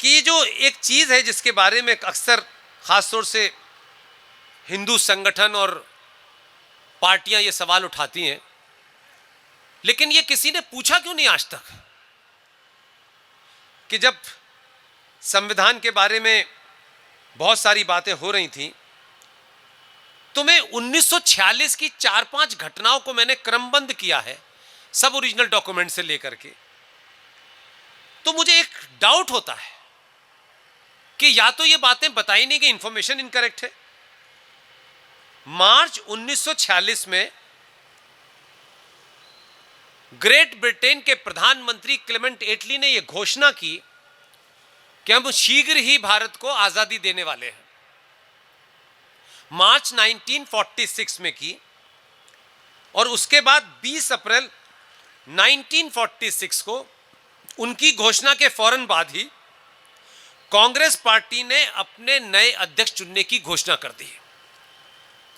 कि ये जो एक चीज है जिसके बारे में अक्सर खासतौर से हिंदू संगठन और पार्टियां ये सवाल उठाती हैं, लेकिन ये किसी ने पूछा क्यों नहीं आज तक कि जब संविधान के बारे में बहुत सारी बातें हो रही थी तो मैं 1946 की 4-5 घटनाओं को मैंने क्रमबद्ध किया है, सब ओरिजिनल डॉक्यूमेंट से लेकर के। तो मुझे एक डाउट होता है कि या तो ये बातें बताई नहीं कि इंफॉर्मेशन इनकरेक्ट है। मार्च 1946 में ग्रेट ब्रिटेन के प्रधानमंत्री क्लेमेंट एटली ने यह घोषणा की कि हम शीघ्र ही भारत को आजादी देने वाले हैं। मार्च 1946 में की, और उसके बाद 20 अप्रैल 1946 को उनकी घोषणा के फौरन बाद ही कांग्रेस पार्टी ने अपने नए अध्यक्ष चुनने की घोषणा कर दी।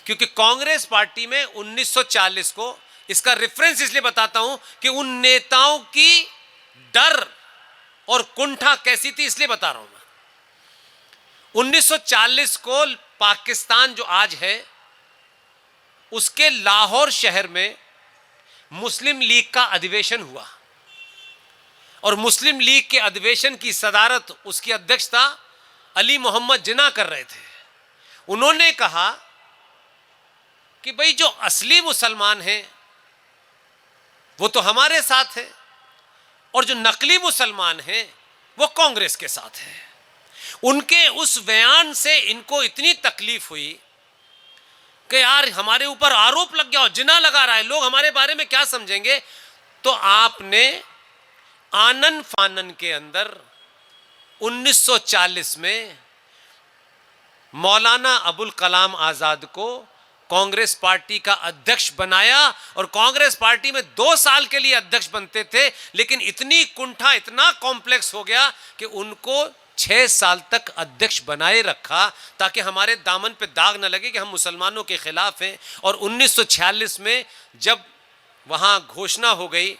क्योंकि कांग्रेस पार्टी में 1940 को, इसका रेफरेंस इसलिए बताता हूं कि उन नेताओं की डर और कुंठा कैसी थी, इसलिए बता रहा हूं मैं। 1940 को पाकिस्तान जो आज है उसके लाहौर शहर में मुस्लिम लीग का अधिवेशन हुआ, और मुस्लिम लीग के अधिवेशन की सदारत, उसकी अध्यक्षता अली मोहम्मद जिन्ना कर रहे थे। उन्होंने कहा कि भाई जो असली मुसलमान हैं वो तो हमारे साथ है, और जो नकली मुसलमान हैं वो कांग्रेस के साथ है। उनके उस बयान से इनको इतनी तकलीफ हुई कि यार हमारे ऊपर आरोप लग गया और जिना लगा रहा है, लोग हमारे बारे में क्या समझेंगे। तो आपने आनन फानन के अंदर 1940 में मौलाना अबुल कलाम आजाद को कांग्रेस पार्टी का अध्यक्ष बनाया, और कांग्रेस पार्टी में 2 साल के लिए अध्यक्ष बनते थे, लेकिन इतनी कुंठा, इतना कॉम्प्लेक्स हो गया कि उनको 6 साल तक अध्यक्ष बनाए रखा ताकि हमारे दामन पे दाग न लगे कि हम मुसलमानों के खिलाफ हैं। और 1946 में जब वहां घोषणा हो गई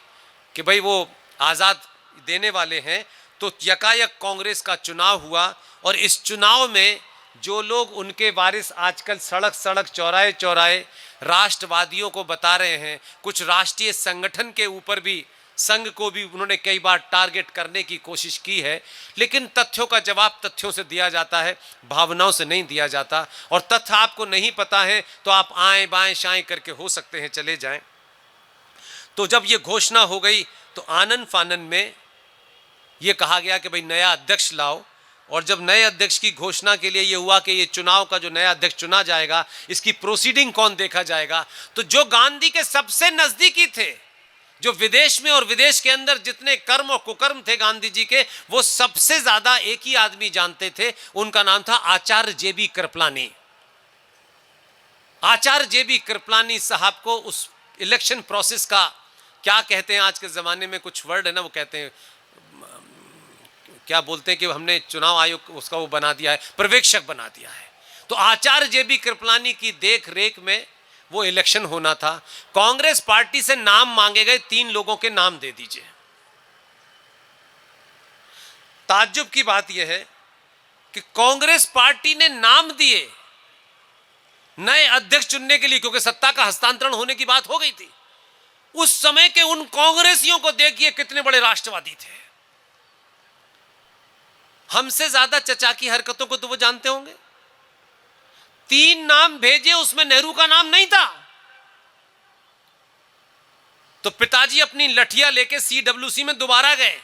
कि भाई वो आजाद देने वाले हैं, तो यकायक कांग्रेस का चुनाव हुआ, और इस चुनाव में जो लोग उनके वारिस आजकल सड़क सड़क चौराहे चौराहे राष्ट्रवादियों को बता रहे हैं, कुछ राष्ट्रीय संगठन के ऊपर भी, संघ को भी उन्होंने कई बार टारगेट करने की कोशिश की है, लेकिन तथ्यों का जवाब तथ्यों से दिया जाता है, भावनाओं से नहीं दिया जाता। और तथ्य आपको नहीं पता है तो आप आएं बाएं शाएं करके हो सकते हैं चले जाएं। तो जब ये घोषणा हो गई तो आनन फानन में ये कहा गया कि भाई नया अध्यक्ष लाओ, और जब नए अध्यक्ष की घोषणा के लिए ये हुआ कि ये चुनाव का जो नया अध्यक्ष चुना जाएगा, इसकी प्रोसीडिंग कौन देखा जाएगा, तो जो गांधी के सबसे नजदीकी थे, जो विदेश में और विदेश के अंदर जितने कर्म और कुकर्म थे गांधी जी के, वो सबसे ज्यादा एक ही आदमी जानते थे, उनका नाम था आचार्य जेबी कृपलानी। आचार्य जेबी कृपलानी साहब को उस इलेक्शन प्रोसेस का क्या कहते हैं, आज के जमाने में कुछ वर्ड है ना, वो कहते हैं, क्या बोलते हैं कि हमने चुनाव आयोग उसका वो बना दिया है, पर्यवेक्षक बना दिया है। तो आचार्य जेबी कृपलानी की देख रेख में वो इलेक्शन होना था। कांग्रेस पार्टी से नाम मांगे गए, 3 लोगों के नाम दे दीजिए। ताज्जुब की बात यह है कि कांग्रेस पार्टी ने नाम दिए नए अध्यक्ष चुनने के लिए, क्योंकि सत्ता का हस्तांतरण होने की बात हो गई थी। उस समय के उन कांग्रेसियों को देखिए कितने बड़े राष्ट्रवादी थे। हमसे ज्यादा चचा की हरकतों को तो वो जानते होंगे। 3 नाम भेजे, उसमें नेहरू का नाम नहीं था। तो पिताजी अपनी लठिया लेके CWC में दोबारा गए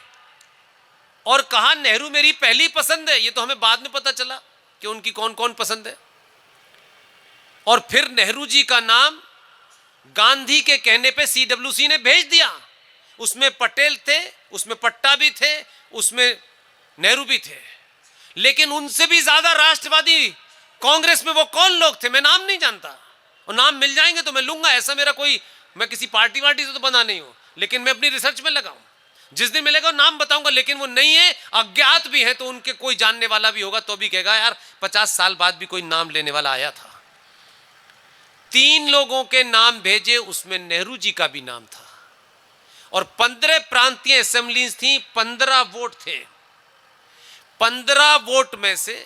और कहा नेहरू मेरी पहली पसंद है। ये तो हमें बाद में पता चला कि उनकी कौन कौन पसंद है। और फिर नेहरू जी का नाम गांधी के कहने पे CWC ने भेज दिया। उसमें पटेल थे, उसमें पट्टा भी थे, उसमें नेहरू भी थे, लेकिन उनसे भी ज्यादा राष्ट्रवादी कांग्रेस में वो कौन लोग थे मैं नाम नहीं जानता, और नाम मिल जाएंगे तो मैं लूंगा। ऐसा मेरा कोई, मैं किसी पार्टी वार्टी से तो बना नहीं हूं, लेकिन मैं अपनी रिसर्च में लगा हूं। जिस दिन मिलेगा नाम बताऊंगा, लेकिन वो नहीं है, अज्ञात भी है, तो उनके कोई जानने वाला भी होगा तो भी कहेगा यार 50 साल बाद भी कोई नाम लेने वाला आया था। 3 लोगों के नाम भेजे, उसमें नेहरू जी का भी नाम था, और 15 प्रांतीय असेंबलीज थी, 15 वोट थे। 15 वोट में से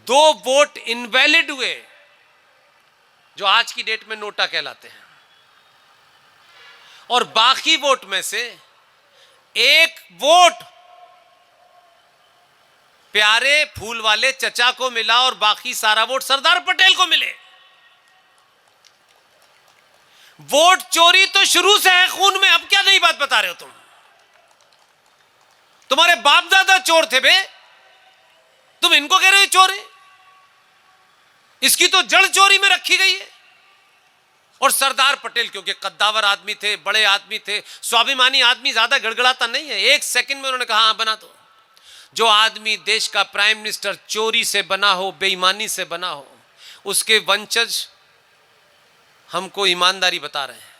2 वोट इनवैलिड हुए, जो आज की डेट में नोटा कहलाते हैं, और बाकी वोट में से 1 वोट प्यारे फूल वाले चचा को मिला और बाकी सारा वोट सरदार पटेल को मिले। वोट चोरी तो शुरू से है खून में, अब क्या नई बात बता रहे हो तुम? तुम्हारे बाप दादा चोर थे बे, तुम इनको कह रहे हो चोर है? इसकी तो जड़ चोरी में रखी गई है। और सरदार पटेल क्योंकि कद्दावर आदमी थे, बड़े आदमी थे, स्वाभिमानी आदमी, ज्यादा गड़गड़ाता नहीं है, 1 सेकंड में उन्होंने कहा हाँ बना दो। जो आदमी देश का प्राइम मिनिस्टर चोरी से बना हो, बेईमानी से बना हो, उसके वंशज हमको ईमानदारी बता रहे हैं।